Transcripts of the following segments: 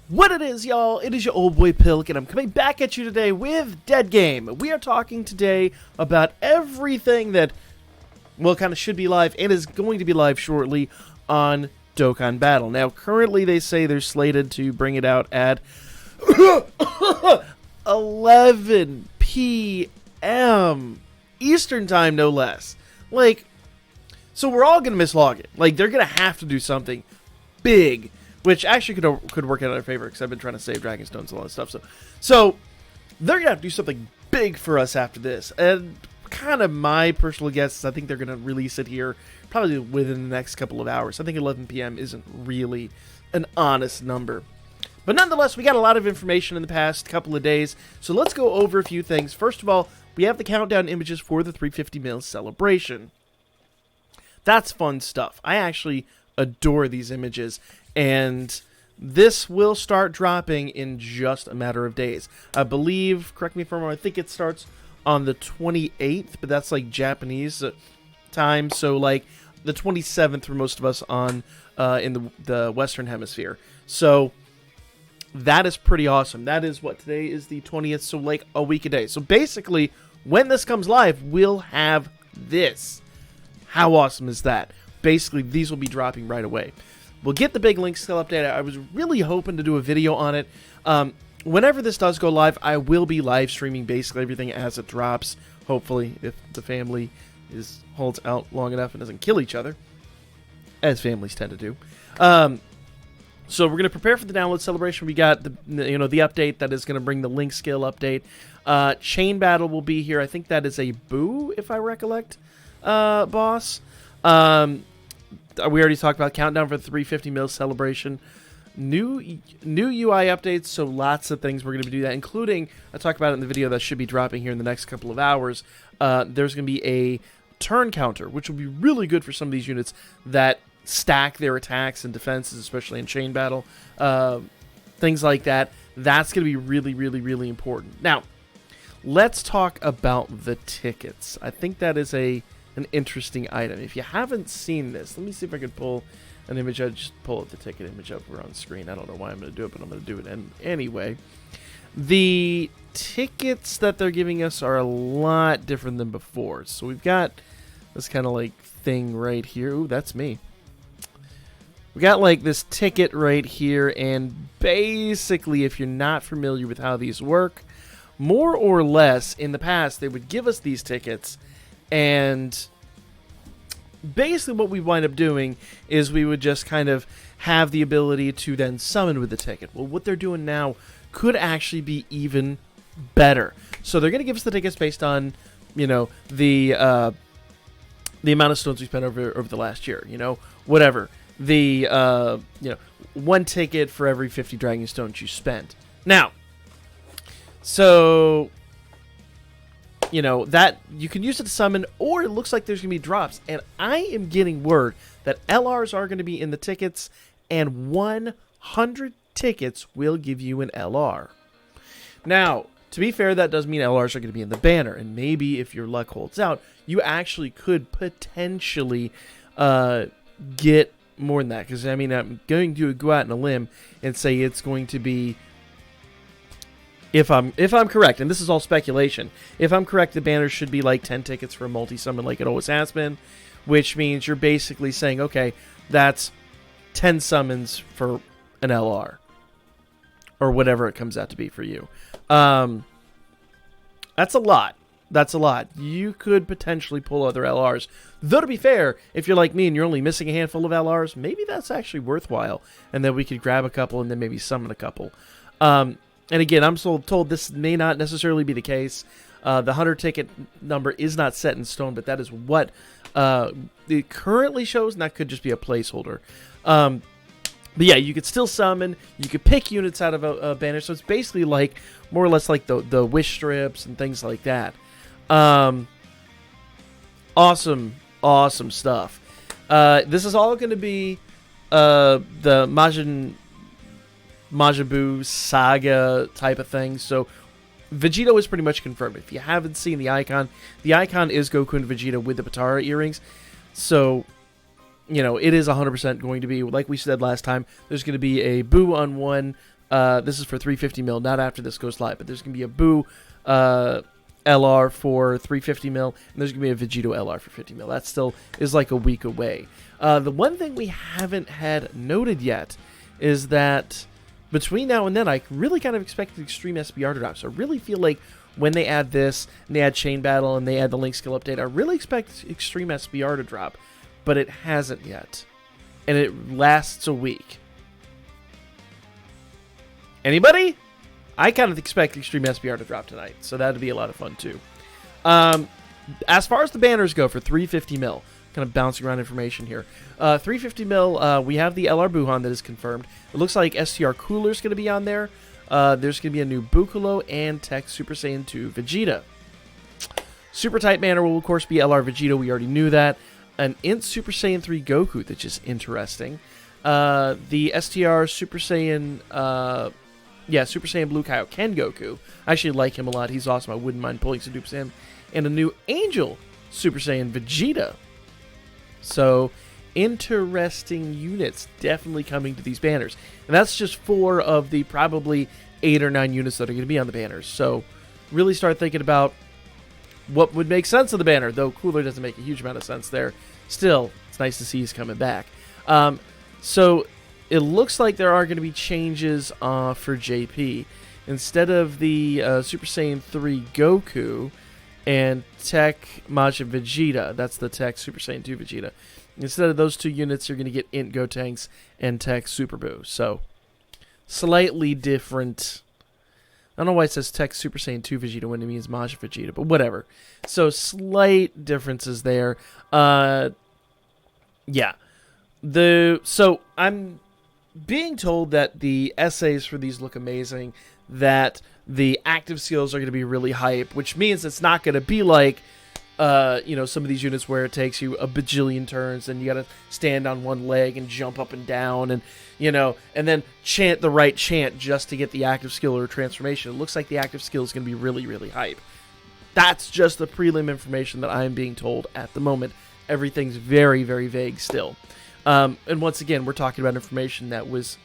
What it is, y'all, it is your old boy Pilk, and I'm coming back at you today with Dead Game. We are talking today about everything that, well, kind of should be live and is going to be live shortly on Dokkan Battle. Now, currently they say they're slated to bring it out at 11 p.m. Eastern Time, no less. Like, so we're all going to miss login. Like, they're going to have to do something big, which actually could work out in our favor, because I've been trying to save Dragonstones and all that stuff. So they're going to have to do something big for us after this. And kind of my personal guess is I think they're going to release it here probably within the next couple of hours. I think 11 p.m. isn't really an honest number. But nonetheless, we got a lot of information in the past couple of days, so let's go over a few things. First of all, we have the countdown images for the 350 mil celebration. That's fun stuff. I actually adore these images, and this will start dropping in just a matter of days. I believe, correct me if I'm wrong, I think it starts on the 28th, but that's like Japanese time, so like the 27th for most of us on in the Western Hemisphere. So that is pretty awesome. That is what, today is the 20th, so like a week a day. So basically, when this comes live, we'll have this. How awesome is that? Basically, these will be dropping right away. We'll get the big link skill update. I was really hoping to do a video on it. Whenever this does go live, I will be live streaming basically everything as it drops. Hopefully, if the family holds out long enough and doesn't kill each other, as families tend to do. So we're going to prepare for the download celebration. We got the update that is going to bring the link skill update. Chain battle will be here. I think that is a Boo, if I recollect, boss. We already talked about countdown for the 350 mil celebration. New UI updates, so lots of things we're going to do that, including, I talked about it in the video that should be dropping here in the next couple of hours. There's going to be a turn counter, which will be really good for some of these units that stack their attacks and defenses, especially in chain battle. Things like that. That's going to be really, really, really important. Now, let's talk about the tickets. I think that is an interesting item. If you haven't seen this, let me see if I can pull an image. I'll just pull up the ticket image up here on screen. I don't know why I'm going to do it, but I'm going to do it anyway. The tickets that they're giving us are a lot different than before. So we've got this kind of like thing right here. Ooh, that's me. We got like this ticket right here, and basically, if you're not familiar with how these work, more or less in the past they would give us these tickets, and basically what we wind up doing is we would just kind of have the ability to then summon with the ticket. Well, what they're doing now could actually be even better. So they're going to give us the tickets based on, the amount of stones we spent over the last year, whatever. The, one ticket for every 50 Dragon Stones you spent. Now, so, that you can use it to summon, or it looks like there's going to be drops. And I am getting word that LRs are going to be in the tickets, and 100 tickets will give you an LR. Now, to be fair, that does mean LRs are going to be in the banner, and maybe if your luck holds out, you actually could potentially get more than that, because I'm going to go out on a limb and say it's going to be, if I'm correct, and this is all speculation, if I'm correct, the banner should be like 10 tickets for a multi-summon like it always has been, which means you're basically saying, okay, that's 10 summons for an LR, or whatever it comes out to be for you. That's a lot. That's a lot. You could potentially pull other LRs. Though, to be fair, if you're like me and you're only missing a handful of LRs, maybe that's actually worthwhile. And then we could grab a couple and then maybe summon a couple. And again, I'm still told this may not necessarily be the case. The 100 ticket number is not set in stone, but that is what it currently shows, and that could just be a placeholder. But yeah, you could still summon. You could pick units out of a banner. So it's basically like more or less like the wish strips and things like that. Awesome stuff. This is all going to be the Majin Buu saga type of thing. So Vegito is pretty much confirmed. If you haven't seen the icon is Goku and Vegeta with the Potara earrings. So you know, it is 100% going to be, like we said last time, there's going to be a Boo on one, This is for 350 mil, not after this goes live, but there's going to be a Boo LR for 350 mil, and there's going to be a Vegito LR for 50 mil. That still is like a week away. The one thing we haven't had noted yet is that between now and then, I really kind of expect the Extreme SBR to drop. So I really feel like when they add this, and they add Chain Battle, and they add the Link Skill Update, I really expect Extreme SBR to drop. But it hasn't yet. And it lasts a week. Anybody? I kind of expect Extreme SBR to drop tonight. So that'd be a lot of fun too. As far as the banners go for 350 mil, kind of bouncing around information here. 350 mil, we have the LR Buhan that is confirmed. It looks like STR Cooler's going to be on there. There's going to be a new Bukulo and Tech Super Saiyan 2 Vegeta. Super Type banner will, of course, be LR Vegeta. We already knew that. An Int Super Saiyan 3 Goku, that's just interesting. The STR Super Saiyan, Super Saiyan Blue Kaioken Goku. I actually like him a lot. He's awesome. I wouldn't mind pulling some Super Saiyan. And a new Angel Super Saiyan Vegeta. So, interesting units definitely coming to these banners. And that's just 4 of the probably 8 or 9 units that are going to be on the banners. So, really start thinking about what would make sense of the banner, though Cooler doesn't make a huge amount of sense there. Still, it's nice to see he's coming back. So, it looks like there are going to be changes for JP. Instead of the Super Saiyan 3 Goku and Tech Majin Vegeta, that's the Tech Super Saiyan 2 Vegeta. Instead of those 2 units, you're going to get Int Gotenks and Tech Super Buu. So, slightly different. I don't know why it says Tech Super Saiyan 2 Vegeta when it means Majin Vegeta, but whatever. So, slight differences there. Yeah. So, I'm being told that the essays for these look amazing, that the active skills are going to be really hype, which means it's not going to be like, some of these units where it takes you a bajillion turns and you got to stand on one leg and jump up and down and, and then chant the right chant just to get the active skill or transformation. It looks like the active skill is going to be really, really hype. That's just the prelim information that I'm being told at the moment. Everything's very, very vague still. And once again, we're talking about information that was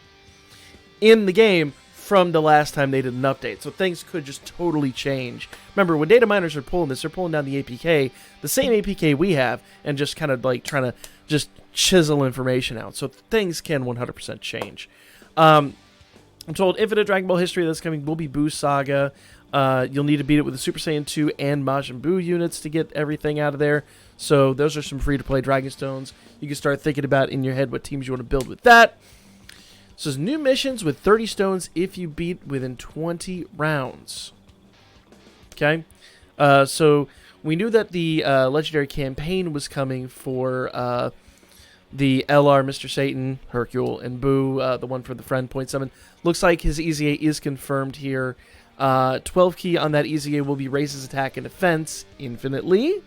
in the game from the last time they did an update. So things could just totally change. Remember, when data miners are pulling this, they're pulling down the APK, the same APK we have, and just kind of like trying to just chisel information out. So things can 100% change. I'm told Infinite Dragon Ball history that's coming will be Buu Saga. You'll need to beat it with the Super Saiyan 2 and Majin Buu units to get everything out of there. So those are some free-to-play Dragon Stones. You can start thinking about in your head what teams you want to build with that. So there's new missions with 30 stones if you beat within 20 rounds. Okay? So we knew that the Legendary Campaign was coming for the LR, Mr. Satan, Hercule, and Boo, the one for the friend, 0.7. Looks like his EZA is confirmed here. 12 key on that EZA will be raise his attack and defense infinitely.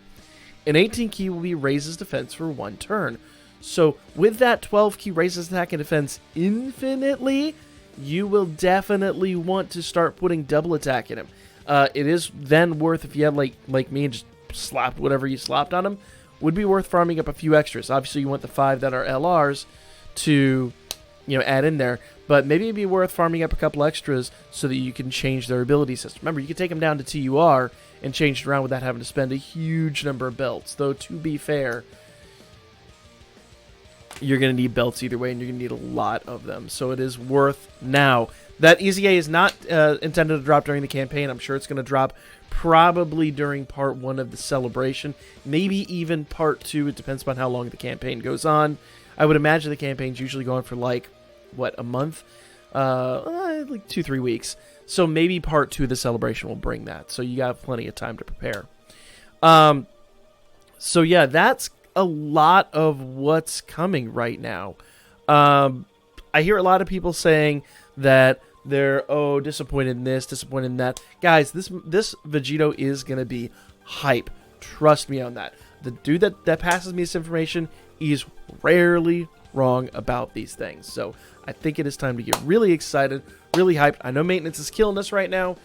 And 18 key will be raise his defense for 1 turn. So with that 12 key raise his attack and defense infinitely, you will definitely want to start putting double attack in him. It is then worth, if you had like me and just slapped whatever you slapped on him, would be worth farming up a few extras. Obviously you want the 5 that are LRs to add in there, but maybe it'd be worth farming up a couple extras so that you can change their ability system. Remember, you can take them down to TUR and change it around without having to spend a huge number of belts. Though, to be fair, you're going to need belts either way, and you're going to need a lot of them. So it is worth now. That EZA is not intended to drop during the campaign. I'm sure it's going to drop probably during part 1 of the celebration. Maybe even part 2. It depends upon how long the campaign goes on. I would imagine the campaign's usually going for a month? Like 2-3 weeks. So maybe part 2 of the celebration will bring that. So you got plenty of time to prepare. So yeah, that's a lot of what's coming right now. I hear a lot of people saying that they're disappointed in this, disappointed in that. Guys, this Vegito is going to be hype. Trust me on that. The dude that passes me this information is rarely wrong about these things. So I think it is time to get really excited, really hyped. I know maintenance is killing us right now,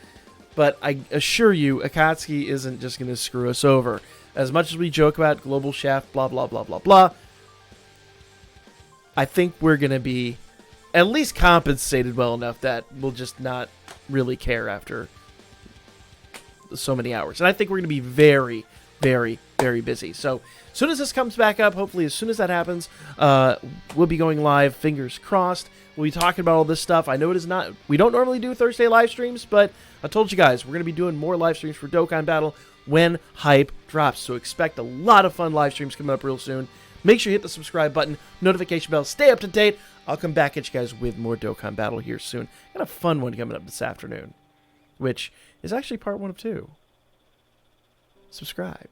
but I assure you, Akatsuki isn't just going to screw us over. As much as we joke about Global Shaft, blah, blah, blah, blah, blah, I think we're going to be at least compensated well enough that we'll just not really care after so many hours. And I think we're going to be very, very, very busy. So as soon as this comes back up, hopefully as soon as that happens, we'll be going live, fingers crossed. We'll be talking about all this stuff. I know it is not, we don't normally do Thursday live streams, but I told you guys, we're going to be doing more live streams for Dokkan Battle when hype drops. So expect a lot of fun live streams coming up real soon. Make sure you hit the subscribe button, notification bell, stay up to date. I'll come back at you guys with more Dokkan Battle here soon. Got a fun one coming up this afternoon, which is actually part 1 of 2. Subscribe.